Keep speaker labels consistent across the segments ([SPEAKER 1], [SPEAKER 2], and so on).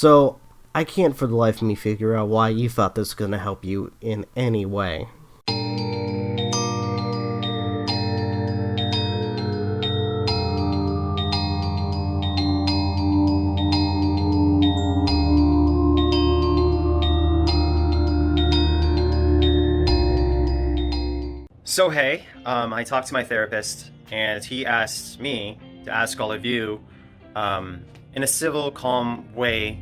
[SPEAKER 1] So, I can't for the life of me figure out why you thought this was going to help you in any way.
[SPEAKER 2] So hey, I talked to my therapist, and he asked me to ask all of you, in a civil, calm way,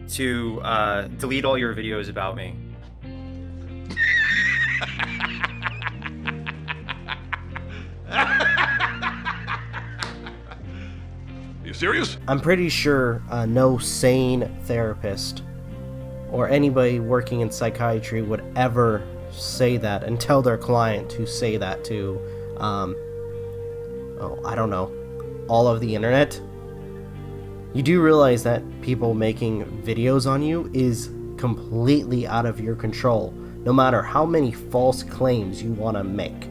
[SPEAKER 2] to delete all your videos about me.
[SPEAKER 3] You serious?
[SPEAKER 1] I'm pretty sure no sane therapist or anybody working in psychiatry would ever say that and tell their client to say that to, I don't know, all of the internet. You do realize that people making videos on you is completely out of your control, no matter how many false claims you want to make.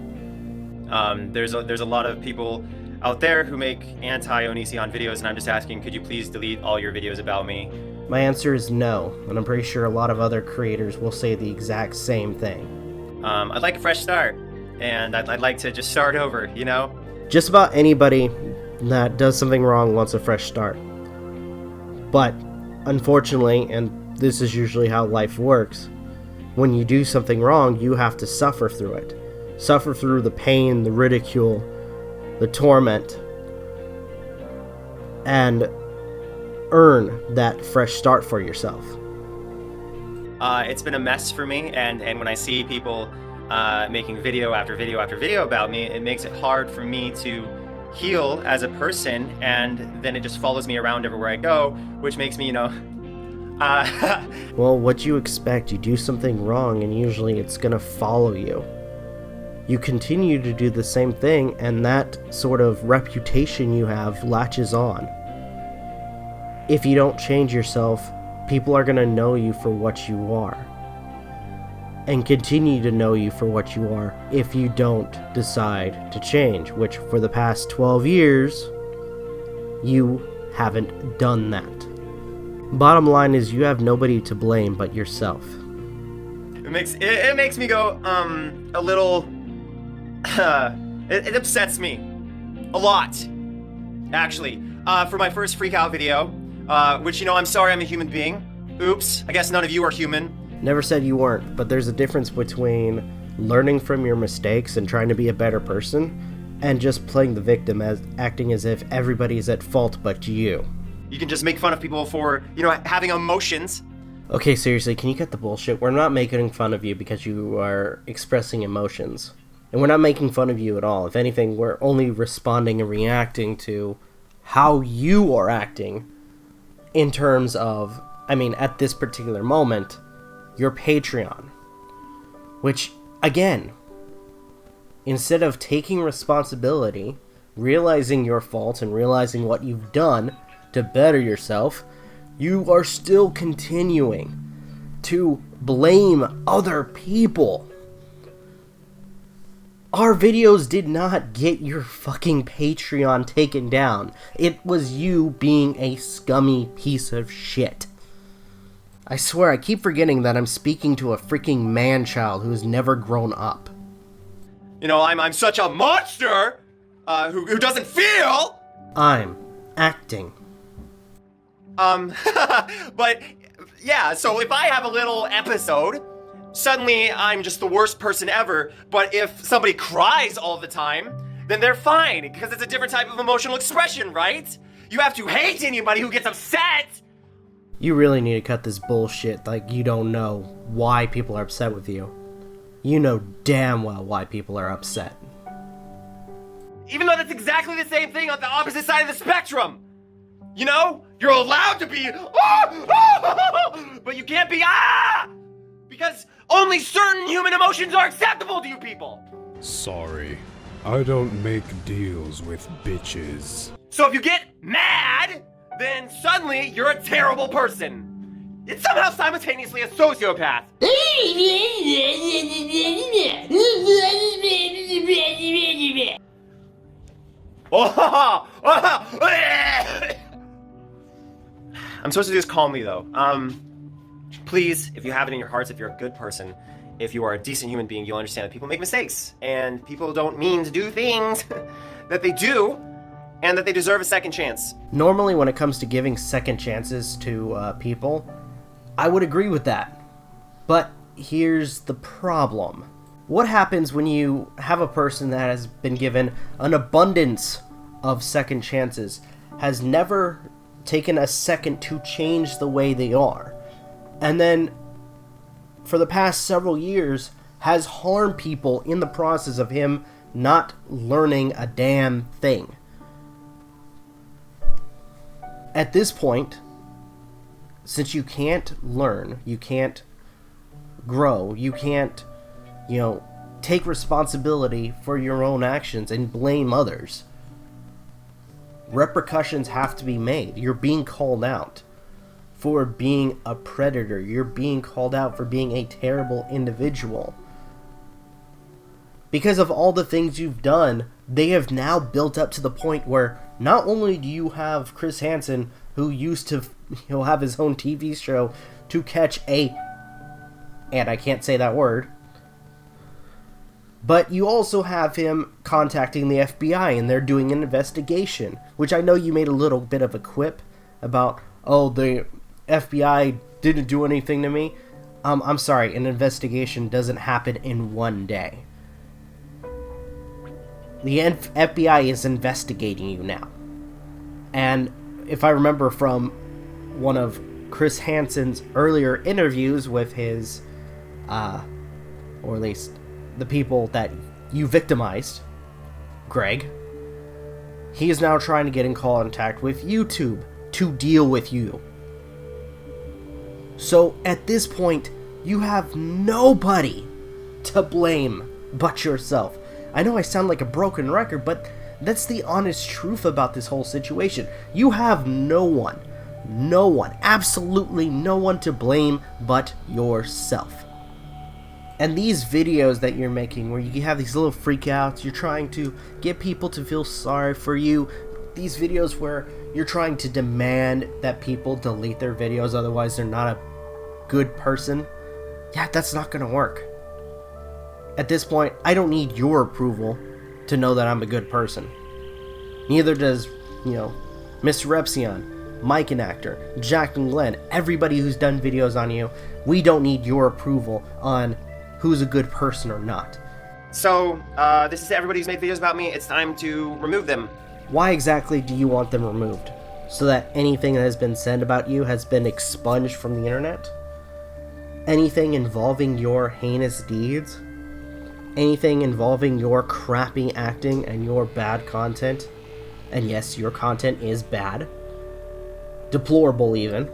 [SPEAKER 2] There's a lot of people out there who make Anit-Onision videos, and I'm just asking, could you please delete all your videos about me?
[SPEAKER 1] My answer is no, and I'm pretty sure a lot of other creators will say the exact same thing.
[SPEAKER 2] I'd like a fresh start, and I'd like to just start over, you know?
[SPEAKER 1] Just about anybody that does something wrong wants a fresh start. But, unfortunately, and this is usually how life works, when you do something wrong, you have to suffer through it. Suffer through the pain, the ridicule, the torment, and earn that fresh start for yourself.
[SPEAKER 2] It's been a mess for me, and when I see people making video after video after video about me, it makes it hard for me to heal as a person, and then it just follows me around everywhere I go, which makes me, you know...
[SPEAKER 1] Well, what you expect, you do something wrong, and usually it's gonna follow you. You continue to do the same thing, and that sort of reputation you have latches on. If you don't change yourself, people are going to know you for what you are. And continue to know you for what you are if you don't decide to change, which for the past 12 years, you haven't done that. Bottom line is you have nobody to blame but yourself.
[SPEAKER 2] It makes me go, a little... it upsets me. A lot. Actually. For my first freak out video, which, you know, I'm sorry I'm a human being. Oops, I guess none of you are human.
[SPEAKER 1] Never said you weren't, but there's a difference between learning from your mistakes and trying to be a better person, and just playing the victim as acting as if everybody's at fault but you.
[SPEAKER 2] You can just make fun of people for, you know, having emotions.
[SPEAKER 1] Okay, seriously, can you cut the bullshit? We're not making fun of you because you are expressing emotions. And we're not making fun of you at all. If anything, we're only responding and reacting to how you are acting in terms of, at this particular moment, your Patreon. Which, again, instead of taking responsibility, realizing your faults and realizing what you've done to better yourself, you are still continuing to blame other people. Our videos did not get your fucking Patreon taken down. It was you being a scummy piece of shit. I swear, I keep forgetting that I'm speaking to a freaking man-child who has never grown up.
[SPEAKER 2] You know, I'm such a monster who doesn't feel!
[SPEAKER 1] I'm acting.
[SPEAKER 2] But, yeah, so if I have a little episode, suddenly I'm just the worst person ever, but if somebody cries all the time, then they're fine, because it's a different type of emotional expression, right? You have to hate anybody who gets upset!
[SPEAKER 1] You really need to cut this bullshit like you don't know why people are upset with you. You know damn well why people are upset.
[SPEAKER 2] Even though that's exactly the same thing on the opposite side of the spectrum! You know? You're allowed to be but you can't be because only certain human emotions are acceptable to you people!
[SPEAKER 3] Sorry, I don't make deals with bitches.
[SPEAKER 2] So if you get mad, then suddenly you're a terrible person. It's somehow simultaneously a sociopath. I'm supposed to do this calmly, though. Please, if you have it in your hearts, if you're a good person, if you are a decent human being, you'll understand that people make mistakes, and people don't mean to do things that they do, and that they deserve a second chance.
[SPEAKER 1] Normally, when it comes to giving second chances to people, I would agree with that. But here's the problem. What happens when you have a person that has been given an abundance of second chances, has never taken a second to change the way they are, and then for the past several years has harmed people in the process of him not learning a damn thing? At this point, since you can't learn, you can't grow, you can't, take responsibility for your own actions and blame others, repercussions have to be made. You're being called out for being a predator. You're being called out for being a terrible individual. Because of all the things you've done, they have now built up to the point where not only do you have Chris Hansen, who used to have his own TV show to catch and I can't say that word, but you also have him contacting the FBI and they're doing an investigation, which I know you made a little bit of a quip about, oh, the FBI didn't do anything to me. I'm sorry, an investigation doesn't happen in one day. The FBI is investigating you now. And if I remember from one of Chris Hansen's earlier interviews with his, or at least the people that you victimized, Greg, he is now trying to get in contact with YouTube to deal with you. So at this point, you have nobody to blame but yourself. I know I sound like a broken record, but that's the honest truth about this whole situation. You have no one, absolutely no one to blame but yourself. And these videos that you're making, where you have these little freakouts, you're trying to get people to feel sorry for you, these videos where you're trying to demand that people delete their videos, otherwise they're not a good person, yeah, that's not gonna work. At this point, I don't need your approval to know that I'm a good person. Neither does, Mr. Repsion, Mike and Actor, Jack and Glenn, everybody who's done videos on you. We don't need your approval on who's a good person or not.
[SPEAKER 2] So, this is everybody who's made videos about me. It's time to remove them.
[SPEAKER 1] Why exactly do you want them removed? So that anything that has been said about you has been expunged from the internet? Anything involving your heinous deeds? Anything involving your crappy acting and your bad content? And yes, your content is bad. Deplorable even.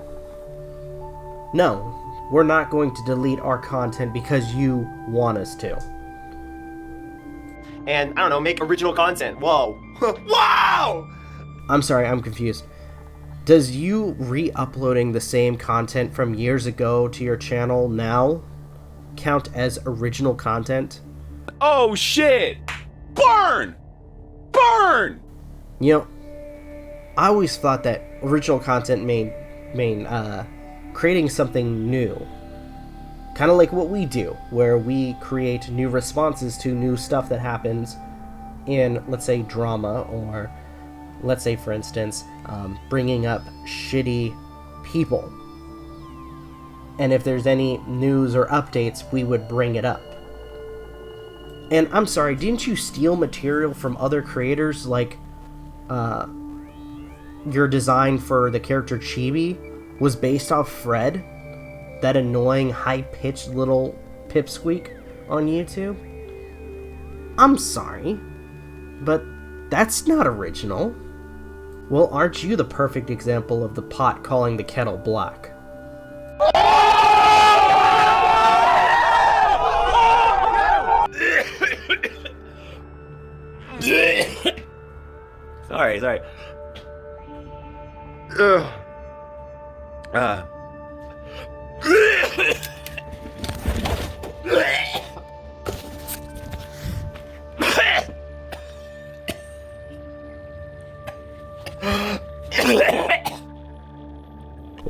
[SPEAKER 1] No. We're not going to delete our content because you want us to.
[SPEAKER 2] And, I don't know, make original content. Whoa. Wow!
[SPEAKER 1] I'm sorry, I'm confused. Does you re-uploading the same content from years ago to your channel now count as original content?
[SPEAKER 4] Oh shit! Burn! Burn!
[SPEAKER 1] I always thought that original content mean creating something new. Kind of like what we do, where we create new responses to new stuff that happens in, let's say, drama, or let's say, for instance, bringing up shitty people. And if there's any news or updates, we would bring it up. And I'm sorry, didn't you steal material from other creators, like your design for the character Chibi was based off Fred, that annoying high-pitched little pipsqueak on YouTube? I'm sorry, but that's not original. Well, aren't you the perfect example of the pot calling the kettle black?
[SPEAKER 2] Sorry. Ugh.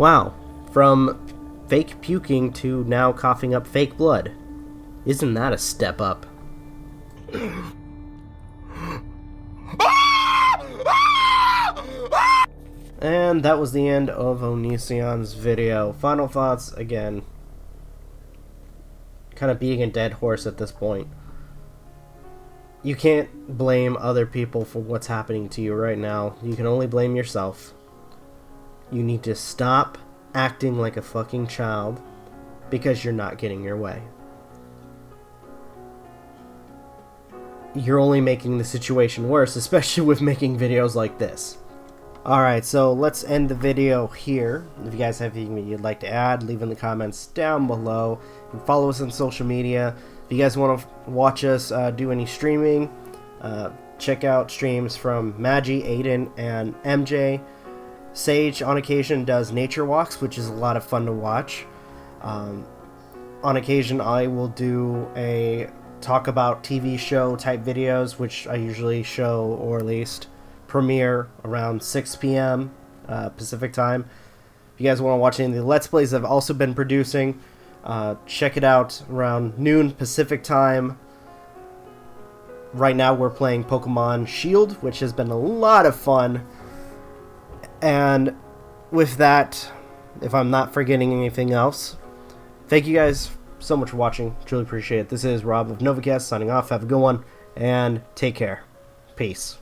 [SPEAKER 1] Wow, from fake puking to now coughing up fake blood. Isn't that a step up? And that was the end of Onision's video. Final thoughts, again, kind of being a dead horse at this point. You can't blame other people for what's happening to you right now. You can only blame yourself. You need to stop acting like a fucking child because you're not getting your way. You're only making the situation worse, especially with making videos like this. Alright, so let's end the video here. If you guys have anything you'd like to add, leave in the comments down below. And follow us on social media. If you guys want to watch us do any streaming, check out streams from Magi, Aden, and MJ. Sage, on occasion, does nature walks, which is a lot of fun to watch. On occasion, I will do a talk about TV show type videos, which I usually show, or at least premiere, around 6 p.m. Pacific time. If you guys want to watch any of the Let's Plays I've also been producing, check it out around noon Pacific time. Right now we're playing Pokemon Shield, which has been a lot of fun. And with that, if I'm not forgetting anything else, thank you guys so much for watching. Truly appreciate it. This is Rob of Novakast signing off. Have a good one, and take care. Peace.